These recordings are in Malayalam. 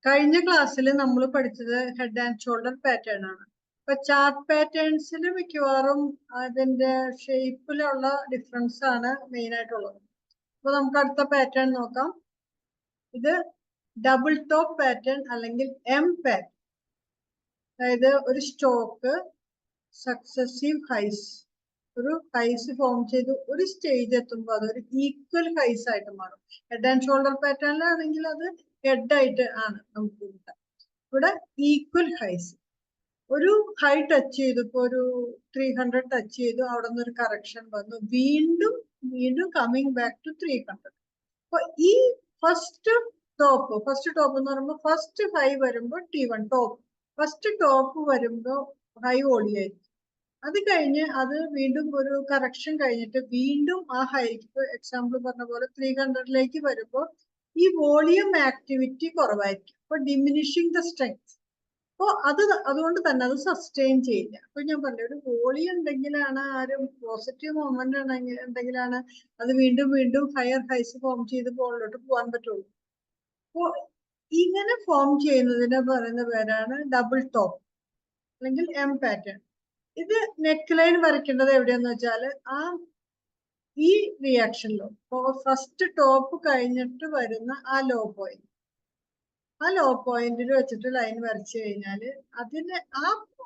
കഴിഞ്ഞ ക്ലാസ്സിൽ നമ്മൾ പഠിച്ചത് ഹെഡ് ആൻഡ് ഷോൾഡർ പാറ്റേൺ ആണ്. അപ്പൊ ചാർട്ട് പാറ്റേൺസിൽ മിക്കവാറും അതിന്റെ ഷേപ്പിലുള്ള ഡിഫറൻസ് ആണ് മെയിൻ ആയിട്ടുള്ളത്. അപ്പൊ നമുക്ക് അടുത്ത പാറ്റേൺ നോക്കാം. ഇത് ഡബിൾ ടോപ്പ് പാറ്റേൺ അല്ലെങ്കിൽ എം പാറ്റേൺ. അതായത് ഒരു സ്റ്റോക്ക് സക്സസീവ് ഹൈസ്, ഒരു ഹൈസ് ഫോം ചെയ്ത് ഒരു സ്റ്റേജ് എത്തുമ്പോൾ അതൊരു ഈക്വൽ ഹൈസ് ആയിട്ട് മാറും. ഹെഡ് ആൻഡ് ഷോൾഡർ പാറ്റേണിലാണെങ്കിൽ അത് ഹെഡ് ആയിട്ട് ആണ് നമുക്ക് കിട്ടുക. ഇവിടെ ഈക്വൽ ഹൈസ്, ഒരു ഹൈ ടച്ച് ചെയ്തു, ഇപ്പൊ ഒരു 300 ടച്ച് ചെയ്തു, അവിടെ നിന്ന് ഒരു കറക്ഷൻ വന്നു, വീണ്ടും കമ്മിങ് ബാക്ക് ടു 300. അപ്പൊ ഈ ഫസ്റ്റ് ടോപ്പ് എന്ന് പറയുമ്പോൾ ഫസ്റ്റ് ഹൈ വരുമ്പോൾ T1 ടോപ്പ്, ഫസ്റ്റ് ടോപ്പ് വരുമ്പോൾ ഹൈ വോളിയായിരിക്കും. അത് കഴിഞ്ഞ് അത് വീണ്ടും ഒരു കറക്ഷൻ കഴിഞ്ഞിട്ട് വീണ്ടും ആ ഹൈക്ക്, എക്സാമ്പിൾ പറഞ്ഞ പോലെ 300ലേക്ക് വരുമ്പോൾ ഈ വോളിയം ആക്ടിവിറ്റി കുറവായിരിക്കും. അപ്പൊ ഡിമിനിഷിങ് ദ സ്ട്രെങ്ത്. അപ്പോൾ അതുകൊണ്ട് തന്നെ അത് സസ്റ്റെയിൻ ചെയ്യില്ല. അപ്പൊ ഞാൻ പറഞ്ഞു, ഒരു വോളിയം ഉണ്ടെങ്കിലാണ്, ഒരു പോസിറ്റീവ് മൊമെന്റ് ഉണ്ടെങ്കിലാണ് അത് വീണ്ടും ഹയർ ഹൈസ് ഫോം ചെയ്ത് മുകളിലോട്ട് പോകാൻ പറ്റുള്ളൂ. അപ്പോൾ ഇങ്ങനെ ഫോം ചെയ്യുന്നതിന് പറയുന്ന പേരാണ് ഡബിൾ ടോപ്പ് അല്ലെങ്കിൽ എം പാറ്റേൺ. ഇത് നെക്ക് ലൈൻ വരയ്ക്കേണ്ടത് എവിടെയെന്ന് വെച്ചാൽ ഈ റിയാക്ഷനിലോ ഫസ്റ്റ് ടോപ്പ് കഴിഞ്ഞിട്ട് വരുന്ന ആ ലോ പോയിന്റിൽ വെച്ചിട്ട് ലൈൻ വരച്ചു കഴിഞ്ഞാൽ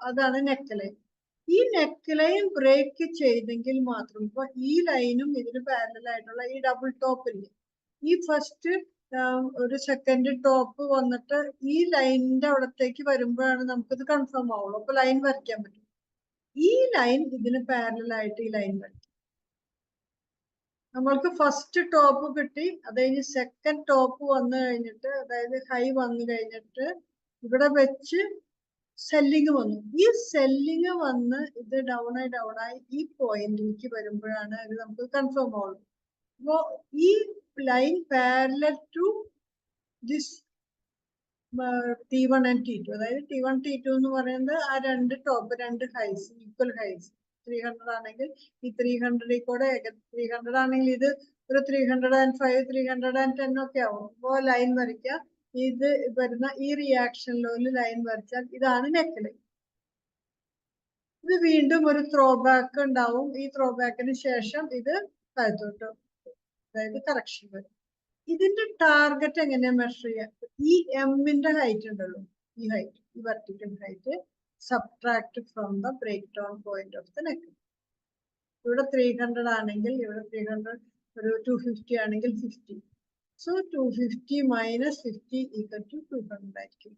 അതാണ് നെക്ക് ലൈൻ. ഈ നെക്ക് ലൈൻ ബ്രേക്ക് ചെയ്തെങ്കിൽ മാത്രം, ഇപ്പൊ ഈ ലൈനും ഇതിന് പാരലൽ ആയിട്ടുള്ള ഈ ഡബിൾ ടോപ്പില്ലേ, ഈ ഫസ്റ്റ് ഒരു സെക്കൻഡ് ടോപ്പ് വന്നിട്ട് ഈ ലൈനിന്റെ അവിടത്തേക്ക് വരുമ്പോഴാണ് നമുക്കിത് കൺഫേം ആവുള്ളൂ. അപ്പൊ ലൈൻ വരയ്ക്കാൻ പറ്റും. ഈ ലൈൻ ഇതിന് പാരലൽ ആയിട്ട് ഈ ലൈൻ വരയ്ക്കും. നമ്മൾക്ക് ഫസ്റ്റ് ടോപ്പ് കിട്ടി, അത് കഴിഞ്ഞ് സെക്കൻഡ് ടോപ്പ് വന്നു കഴിഞ്ഞിട്ട്, അതായത് ഹൈ വന്നു കഴിഞ്ഞിട്ട് ഇവിടെ വെച്ച് സെല്ലിങ് വന്നു. ഈ സെല്ലിങ് വന്ന് ഇത് ഡൗൺ ആയി ഈ പോയിന്റിലേക്ക് വരുമ്പോഴാണ് ഇത് നമുക്ക് കൺഫേം ആവുള്ളൂ. അപ്പോ ഈ line parallel to this T1 and T2, അതായത് T1 T2 എന്ന് പറയുന്നത് ആ രണ്ട് ഹൈസ്, ഈക്വൽ ഹൈസ്. 300 ആണെങ്കിൽ ഈ 300 കൂടെ 300 ആണെങ്കിൽ ഇത് ഒരു 305, 310 ഒക്കെ ആവും. അപ്പോൾ ലൈൻ വരയ്ക്കുക. ഇത് വരുന്ന ഈ റിയാക്ഷനിൽ ലൈൻ വരച്ചാൽ ഇതാണ് നെക്ക് ലൈൻ. ഇത് വീണ്ടും ഒരു ത്രോ ബാക്ക് ഉണ്ടാവും. ഈ ത്രോ ബാക്കിന് ശേഷം ഇത് താഴത്തോട്ട്, അതായത് കറക്ഷൻ വരും. ഇതിന്റെ ടാർഗറ്റ് എങ്ങനെയാ മെഷർ ചെയ്യാം? ഈ എമ്മിന്റെ ഹൈറ്റ് ഉണ്ടല്ലോ, ഈ ഹൈറ്റ്, ഈ vertical height subtract from the break down point of the neck. ഇവിടെ 300 ആണെങ്കിൽ ഇവിടെ 300, ഒരു 250 ആണെങ്കിൽ 50. സോ 250 മൈനസ് 50 ഈക്വൽ ടു 200 ആയിരിക്കും.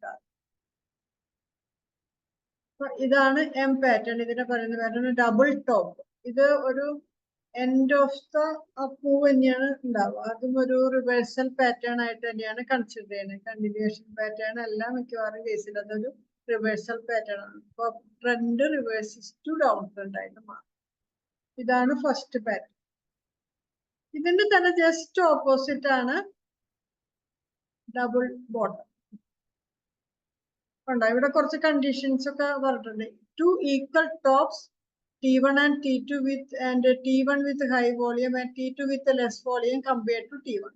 ഇതാണ് എം പാറ്റേൺ. ഇതിനെ പറയുന്ന പാറ്റേൺ ഡബിൾ ടോപ്പ്. ഇത് ഒരു എൻഡ് ഓഫ് ദ മൂവ് തന്നെയാണ് ഉണ്ടാവുക. അതും ഒരു റിവേഴ്സൽ പാറ്റേൺ ആയിട്ട് തന്നെയാണ് കൺസിഡർ ചെയ്യുന്നത്. കണ്ടിന്യൂഷൻ പാറ്റേൺ അല്ല മിക്കവാറും കേസിൽ, അതൊരു റിവേഴ്സൽ പാറ്റേൺ ആണ്. അപ്പൊ trend reverses to down trend ആയിട്ട് മാറും. ഇതാണ് ഫസ്റ്റ് പാറ്റേൺ. ഇതിന്റെ തന്നെ ജസ്റ്റ് ഓപ്പോസിറ്റ് ആണ് ഡബിൾ ബോട്ടം. ഉണ്ടോ? ഇവിടെ കുറച്ച് കണ്ടീഷൻസ് ഒക്കെ പറഞ്ഞിട്ടുണ്ട്. 2 equal tops, T1 and T2 T1 with high volume and T2 with less volume compared to T1.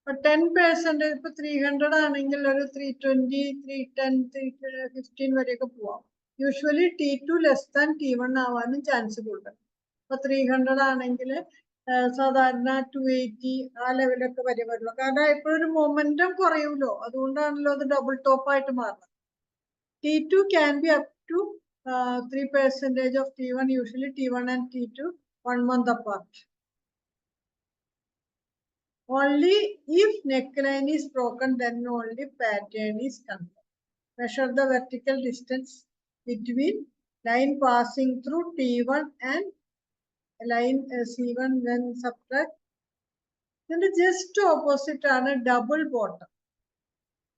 But 10%, ഇപ്പൊ 300 ആണെങ്കിൽ ഒരു 320, 310, 315 വരെയൊക്കെ പോവാം. Usually T2 less than T1 ആവാനും ചാൻസ് കൂടുതൽ. ഇപ്പൊ 300 ആണെങ്കിൽ സാധാരണ 280 ആ ലെവലൊക്കെ വരുമല്ലോ. കാരണം എപ്പോഴൊരു മൊമെന്റം കുറയുമല്ലോ, അതുകൊണ്ടാണല്ലോ അത് ഡബിൾ ടോപ്പ് ആയിട്ട് മാറുന്നത്. T2 can be up to 3% of T1, usually T1 and T2 1 month apart. Only if neckline is broken, then only pattern is confirmed. Measure the vertical distance between line passing through T1 and line C1, then subtract. Then the just opposite ആണ് double bottom.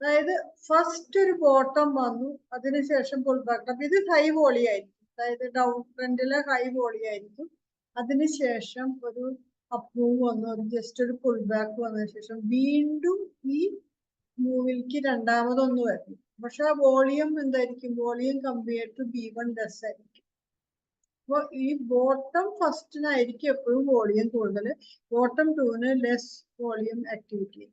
അതായത് ഫസ്റ്റ് ഒരു ബോട്ടം വന്നു, അതിനുശേഷം പുൾ ബാക്ക്. അപ്പൊ ഇത് ഹൈ വോളി ആയിരിക്കും, അതായത് ഡൗൺ ട്രെൻഡിലെ ഹൈ വോളി ആയിരിക്കും. അതിനുശേഷം ഒരു അപ്പ് മൂവ് വന്നു, അത് ജസ്റ്റ് ഒരു പുൾ ബാക്ക് വന്നതിന് ശേഷം വീണ്ടും ഈ മൂവിലേക്ക് രണ്ടാമതൊന്ന് വരും. പക്ഷെ ആ വോളിയം എന്തായിരിക്കും? Volume compare to B1 less ആയിരിക്കും. അപ്പൊ ഈ ബോട്ടം ഫസ്റ്റിനായിരിക്കും എപ്പോഴും വോളിയം കൂടുതൽ, ബോട്ടം 2ന് ലെസ് വോളിയം ആക്ടിവിറ്റി.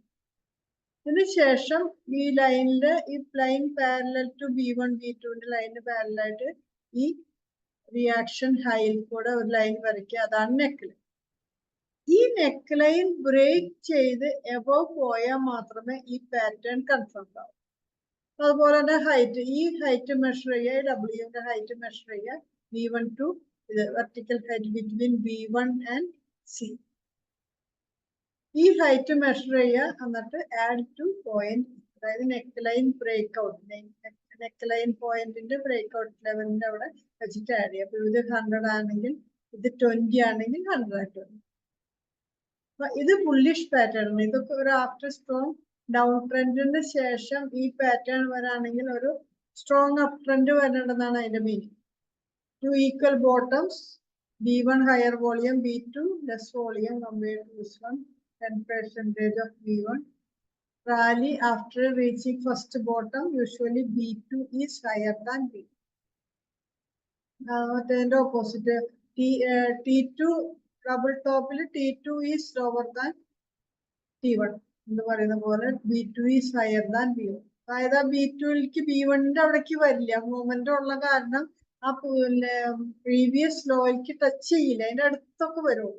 ഇതിനുശേഷം ഈ ലൈനില് ഈ ലൈൻ പാരലൽ ടു B1 B2ന്റെ ലൈന് പാരലായിട്ട് ഈ റിയാക്ഷൻ ഹൈയിൽ കൂടെ ഒരു ലൈൻ വരയ്ക്കുക. അതാണ് നെക്ക് ലൈൻ. ഈ നെക്ക് ലൈൻ ബ്രേക്ക് ചെയ്ത് എബോവ് പോയാൽ മാത്രമേ ഈ പാറ്റേൺ കൺഫേം ആവും. അതുപോലെ തന്നെ ഹൈറ്റ്, ഈ ഹൈറ്റ് മെഷർ ചെയ്യുക, ഡബ്ല്യുവിന്റെ ഹൈറ്റ് മെഷർ ചെയ്യുക, B1 to ഇത് vertical height between B1 and C. ഈ ഹൈറ്റ് മെഷർ ചെയ്യുക, എന്നിട്ട് ആഡ് ടു പോയിന്റ്, അതായത് neck line break out, neck line പോയിന്റിന്റെ ബ്രേക്ക് ഔട്ട് ലെവലിന്റെ അവിടെ വെച്ചിട്ട് ആഡ് ചെയ്യുക. അപ്പൊ ഇത് 100 ആണെങ്കിൽ ഇത് 20 ആണെങ്കിൽ 100 ആയിട്ട് വരും. അപ്പൊ ഇത് ബുള്ളിഷ് പാറ്റേൺ ആണ്. ഇതൊക്കെ ഒരു ആഫ്റ്റർ സ്ട്രോങ് ഡൗൺ ട്രെൻഡിന് ശേഷം ഈ പാറ്റേൺ വരാണെങ്കിൽ ഒരു സ്ട്രോങ് അപ് ട്രെൻഡ് വരേണ്ടതാണ് അതിന്റെ meaning. 2 equal bottoms, B1 higher volume, B2 less volume compared to this one, 10% of B1. Rally after reaching first bottom, usually B2 is higher than B. The opposite, T2 double top, T2 is lower than T1. B2 is higher than B1. അതായത് B2ലേക്ക് B1ന്റെ അവിടേക്ക് വരില്ല, മൂവ്മെന്റ് ഉള്ള കാരണം ആ പ്രീവിയസ് ലോയിലേക്ക് ടച്ച് ചെയ്യില്ല, അതിന്റെ അടുത്തൊക്കെ വരുള്ളൂ.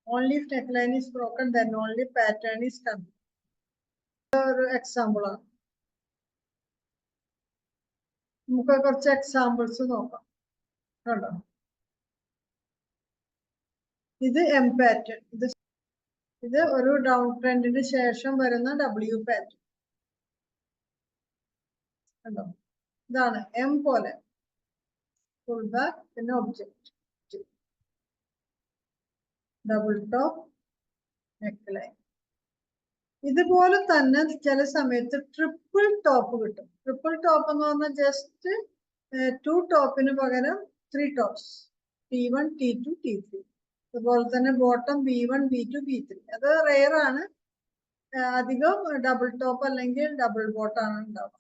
Only if neckline is broken, then only pattern is coming. ഒരു എക്സാമ്പിൾ ആണ്. നമുക്ക് കുറച്ച് എക്സാമ്പിൾസ് നോക്കാം. കണ്ടോ, ഇത് M പാറ്റേൺ, ഇത് ഒരു ഡൗൺ ട്രെൻഡിന് ശേഷം വരുന്ന W പാറ്റേൺ. കണ്ടോ, ഇതാണ് M പോലെ ഫുൾ ബാക്ക്, പിന്നെ object, double top, neck line. ഇതുപോലെ തന്നെ ചില സമയത്ത് ട്രിപ്പിൾ ടോപ്പ് കിട്ടും. ട്രിപ്പിൾ ടോപ്പ് എന്ന് പറഞ്ഞാൽ ജസ്റ്റ് 2 ടോപ്പിന് പകരം 3 ടോപ്സ്, T1 T2 T3. അതുപോലെ തന്നെ ബോട്ടം B1 B2 B3. അത് റെയർ ആണ്. അധികം ഡബിൾ ടോപ്പ് അല്ലെങ്കിൽ ഡബിൾ ബോട്ടാണ് ഉണ്ടാവുക.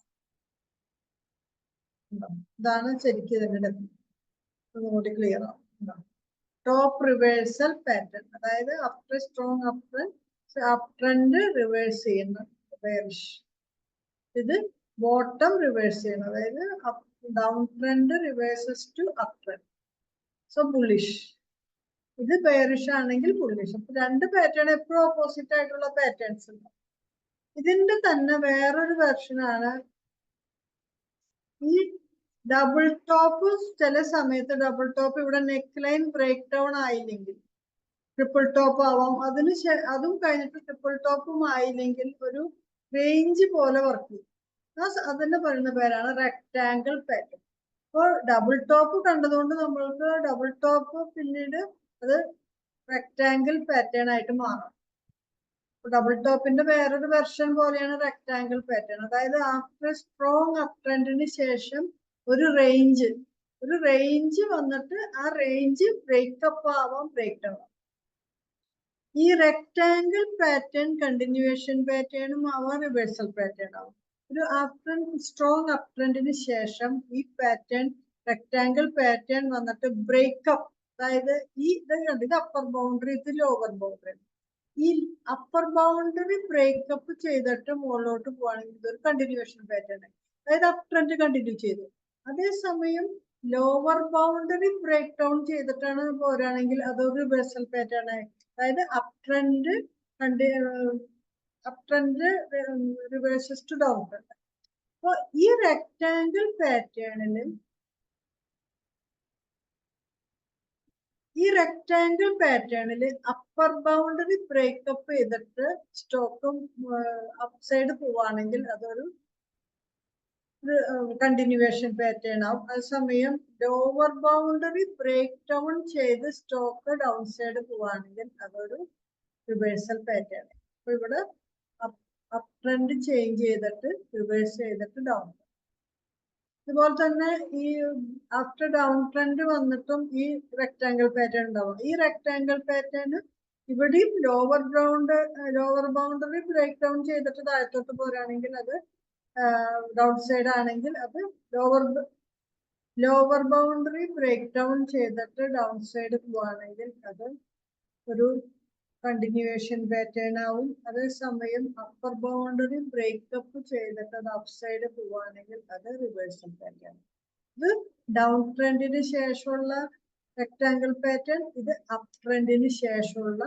ഇതാണ് ശരിക്കും ഇതിന്റെ ഡെഫിനിഷൻ. ഒന്നുകൂടി ക്ലിയർ ആവും. ടോപ്പ് റിവേഴ്സൽ പാറ്റേൺ, അതായത് after strong up trend reverse ചെയ്യുന്ന ബെയറിഷ്. ഇത് ബോട്ടം റിവേഴ്സ് ചെയ്യുന്നത്, അതായത് down trend reverses to up trend, so bullish. ഇത് ബെയറിഷ് ആണെങ്കിൽ ബുള്ളിഷ്. അപ്പൊ രണ്ട് പാറ്റേൺ എപ്പോഴും ഓപ്പോസിറ്റ് ആയിട്ടുള്ള പാറ്റേൺസ് ഉണ്ട്. ഇതിന്റെ തന്നെ വേറൊരു വെർഷനാണ് ഈ ഡബിൾ ടോപ്പ്. ചില സമയത്ത് ഡബിൾ ടോപ്പ് ഇവിടെ നെക്ക് ലൈൻ ബ്രേക്ക് ഡൗൺ ആയില്ലെങ്കിൽ ട്രിപ്പിൾ ടോപ്പ് ആവാം. അതും കഴിഞ്ഞിട്ട് ട്രിപ്പിൾ ടോപ്പും ആയില്ലെങ്കിൽ ഒരു റേഞ്ച് പോലെ വർക്ക് ചെയ്യും. അതിന്റെ പറയുന്ന പേരാണ് റെക്ടാങ്കിൾ പാറ്റേൺ. അപ്പോൾ ഡബിൾ ടോപ്പ് കണ്ടതുകൊണ്ട് നമ്മൾക്ക് ഡബിൾ ടോപ്പ് പിന്നീട് അത് റെക്ടാങ്കിൾ പാറ്റേൺ ആയിട്ട് മാറും. ഡബിൾ ടോപ്പിന്റെ വേറൊരു വെർഷൻ പോലെയാണ് റെക്ടാങ്കിൾ പാറ്റേൺ. അതായത് ആഫ്റ്റർ സ്ട്രോങ് അപ് ട്രെൻഡിന് ശേഷം ഒരു റേഞ്ച് വന്നിട്ട് ആ റേഞ്ച് ബ്രേക്കപ്പ് ആവാം, ബ്രേക്ക് ഡൗൺ ആവാം. ഈ റെക്ടാങ്കിൾ പാറ്റേൺ കണ്ടിന്യൂവേഷൻ പാറ്റേണും ആവാം, റിവേഴ്സൽ പാറ്റേൺ ആവും. ഒരു ആഫ്റ്റർ സ്ട്രോങ് അപ് ട്രെൻഡിന് ശേഷം ഈ പാറ്റേൺ റെക്ടാങ്കിൾ പാറ്റേൺ വന്നിട്ട് ബ്രേക്കപ്പ്, അതായത് ഇത് അപ്പർ ബൗണ്ടറി, ഇത് ലോവർ ബൗണ്ടറി. ഈ അപ്പർ ബൗണ്ടറി ബ്രേക്കപ്പ് ചെയ്തിട്ട് മുകളിലോട്ട് പോവാണെങ്കിൽ ഇതൊരു കണ്ടിന്യൂവേഷൻ പാറ്റേൺ ആയി, അതായത് അപ് ട്രെൻഡ് കണ്ടിന്യൂ ചെയ്തു. അതേസമയം ലോവർ ബൗണ്ടറി ബ്രേക്ക് ഡൗൺ ചെയ്തിട്ടാണ് പോരാണെങ്കിൽ അതൊരു റിവേഴ്സൽ പാറ്റേൺ ആയി, അതായത് up trend reverses to down trend. അപ്പൊ ഈ റെക്ടാങ്കിൾ പാറ്റേണിൽ അപ്പർ ബൗണ്ടറി ബ്രേക്കപ്പ് ചെയ്തിട്ട് സ്റ്റോക്കും അപ്സൈഡ് പോവാണെങ്കിൽ അതൊരു കണ്ടിന്യൂവേഷൻ പാറ്റേൺ ആവും. അതേസമയം ലോവർ ബൗണ്ടറി ബ്രേക്ക് ഡൗൺ ചെയ്ത് സ്റ്റോക്ക് ഡൗൺ സൈഡ് പോവാണെങ്കിൽ അതൊരു റിവേഴ്സൽ പാറ്റേൺ. അപ്പൊ ഇവിടെ അപ് ട്രെൻഡ് ചേഞ്ച് ചെയ്തിട്ട് റിവേഴ്സ് ചെയ്തിട്ട് ഡൗൺ. ഇതുപോലെ തന്നെ ഈ ആഫ്റ്റർ ഡൗൺ ട്രെൻഡ് വന്നിട്ടും ഈ റെക്ടാങ്കിൾ പാറ്റേൺ ഉണ്ടാവും. ഈ റെക്ടാങ്കിൾ പാറ്റേൺ ഇവിടെയും ലോവർ ബൗണ്ടറി ബ്രേക്ക് ഡൗൺ ചെയ്തിട്ട് താഴത്തോട്ട് പോരാണെങ്കിൽ അത് ഡൗൺ സൈഡ് ആണെങ്കിൽ അത് ലോവർ ബൗണ്ടറി ബ്രേക്ക് ഡൗൺ ചെയ്തിട്ട് ഡൗൺ സൈഡ് പോവാണെങ്കിൽ അത് ഒരു കണ്ടിന്യൂവേഷൻ പാറ്റേൺ ആവും. അതേസമയം അപ്പർ ബൗണ്ടറി ബ്രേക്കപ്പ് ചെയ്തിട്ട് അത് അപ്സൈഡ് പോവുകയാണെങ്കിൽ അത് റിവേഴ്സൽ പാറ്റേൺ. ഇത് ഡൗൺ ട്രെൻഡിന് ശേഷമുള്ള റെക്ടാങ്കിൾ പാറ്റേൺ, ഇത് അപ് ട്രെൻഡിന് ശേഷമുള്ള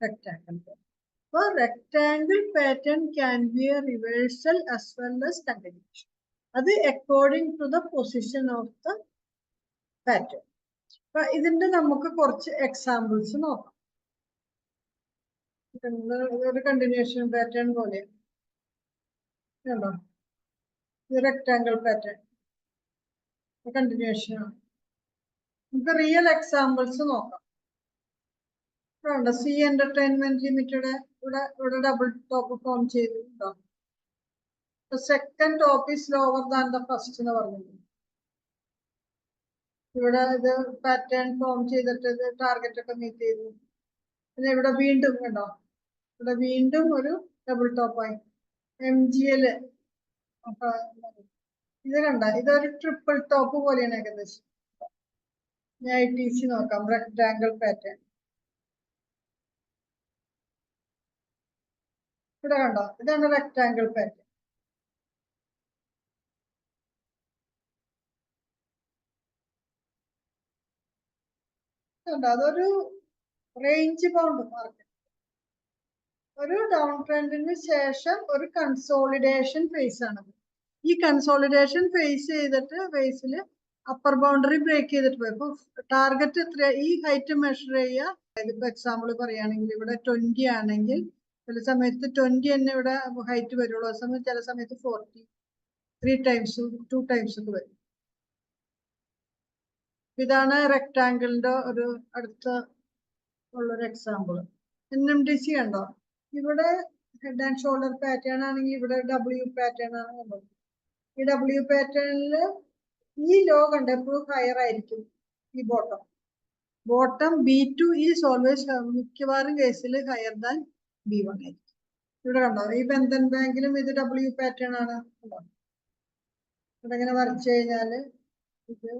റെക്ടാങ്കിൾ പാറ്റേൺ. അപ്പോൾ rectangle pattern can be a reversal as well as continuation. അത് according to the position of the pattern. അപ്പൊ ഇതിന്റെ നമുക്ക് കുറച്ച് എക്സാമ്പിൾസ് നോക്കാം. ഒരു കണ്ടിന്യൂഷൻ പാറ്റേൺ പോലെ കണ്ടോ, ഇത് റെക്ടാങ്കിൾ പാറ്റേൺ കണ്ടിന്യൂഷൻ ആണ്. നമുക്ക് റിയൽ എക്സാമ്പിൾസ് നോക്കാം. സി എന്റർടൈൻമെന്റ് ലിമിറ്റഡ് ഇവിടെ ഡബിൾ ടോപ്പ് ഫോം ചെയ്തിട്ടുണ്ടോ? Second top is lower than the first എന്ന് പറഞ്ഞിട്ടുണ്ട്. ഇവിടെ ഇത് പാറ്റേൺ ഫോം ചെയ്തിട്ട് ഇത് ടാർഗറ്റ് ഒക്കെ മീറ്റ് ചെയ്തു. പിന്നെ ഇവിടെ വീണ്ടും കണ്ടോ, ഇവിടെ വീണ്ടും ഒരു ഡബിൾ ടോപ്പായി. MGL ഇത് കണ്ട, ഇതൊരു ട്രിപ്പിൾ ടോപ്പ് പോലെയാണ് ഏകദേശം. ITC നോക്കാം, റെക്ടാങ്കിൾ പാറ്റേൺ. ഇവിടെ കണ്ടോ, ഇതാണ് റെക്ടാങ്കിൾ പാറ്റേൺ. അതൊരു റേഞ്ച് ബൗണ്ട് മാർക്കറ്റ്. ഒരു ഡൗൺ ട്രെൻഡിന് ശേഷം ഒരു കൺസോളിഡേഷൻ ഫേസ് ആണ്. ഈ കൺസോളിഡേഷൻ ഫേസ് ചെയ്തിട്ട് ഫേസിൽ അപ്പർ ബൗണ്ടറി ബ്രേക്ക് ചെയ്തിട്ട് പോയി. ഇപ്പൊ ടാർഗറ്റ് എത്ര, ഈ ഹൈറ്റ് മെഷർ ചെയ്യുക. ഇതിപ്പോ എക്സാമ്പിൾ പറയുകയാണെങ്കിൽ ഇവിടെ 20 ആണെങ്കിൽ ചില സമയത്ത് 20 തന്നെ ഇവിടെ ഹൈറ്റ് വരുള്ളൂ. ആ സമയത്ത് ചില സമയത്ത് 40, 3 ടൈംസ് 2 ടൈംസ് ഒക്കെ വരും. ഇതാണ് റെക്ടാങ്കിളിന്റെ ഒരു അടുത്ത ഉള്ളൊരു എക്സാമ്പിൾ. NMDC കണ്ടോ, ഇവിടെ ഹെഡ് ആൻഡ് ഷോൾഡർ പാറ്റേൺ ആണെങ്കിൽ ഇവിടെ W പാറ്റേൺ ആണ് കണ്ടത്. ഈ W പാറ്റേണിൽ ഈ ലോ കണ്ട എപ്പോഴും ഹയർ ആയിരിക്കും. ഈ ബോട്ടം B2 ഈസ് ഓൾവേസ് മിക്കവാറും കേസിൽ ഹയർ ദാൻ B1 ആയിരിക്കും. ഇവിടെ കണ്ടോ, ഈ ബന്ധൻ ബാങ്കിലും ഇത് W പാറ്റേൺ ആണ്. ഇവിടെ ഇങ്ങനെ വരച്ചു കഴിഞ്ഞാല് ഇത്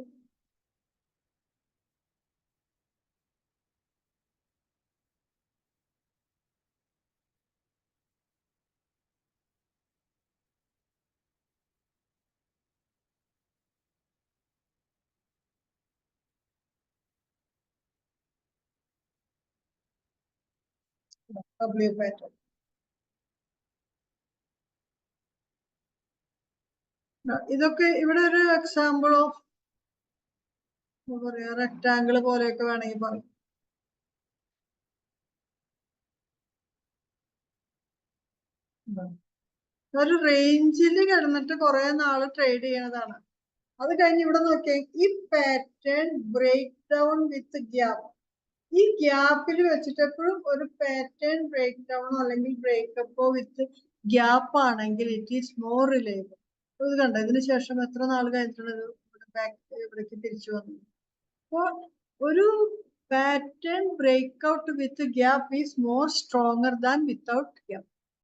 W പാറ്റേൺ. ഇതൊക്കെ ഇവിടെ ഒരു എക്സാമ്പിൾ ഓഫ് എന്താ പറയാ, റെക്ടാങ്കിൾ പോലെയൊക്കെ വേണമെങ്കിൽ പറയും. ഒരു റേഞ്ചിൽ കിടന്നിട്ട് കുറെ നാള് ട്രേഡ് ചെയ്യണതാണ്. അത് കഴിഞ്ഞ് ഇവിടെ നോക്കിയാൽ ഈ pattern break down with gap. ഈ ഗ്യാപ്പിൽ വെച്ചിട്ട് എപ്പോഴും ഒരു പാറ്റേൺ ബ്രേക്ക് ഡൗണോ അല്ലെങ്കിൽ ബ്രേക്കപ്പോ വിത്ത് ഗ്യാപ്പ് ആണെങ്കിൽ ഇറ്റ് ഈസ് മോർ റിലയബിൾ. ഇത് കണ്ടോ, ഇതിന് ശേഷം എത്ര നാൾ കഴിഞ്ഞിട്ടുള്ളത് ഇവിടേക്ക് തിരിച്ചു വന്നു. അപ്പോൾ ഒരു pattern break out with gap is more stronger than without gap.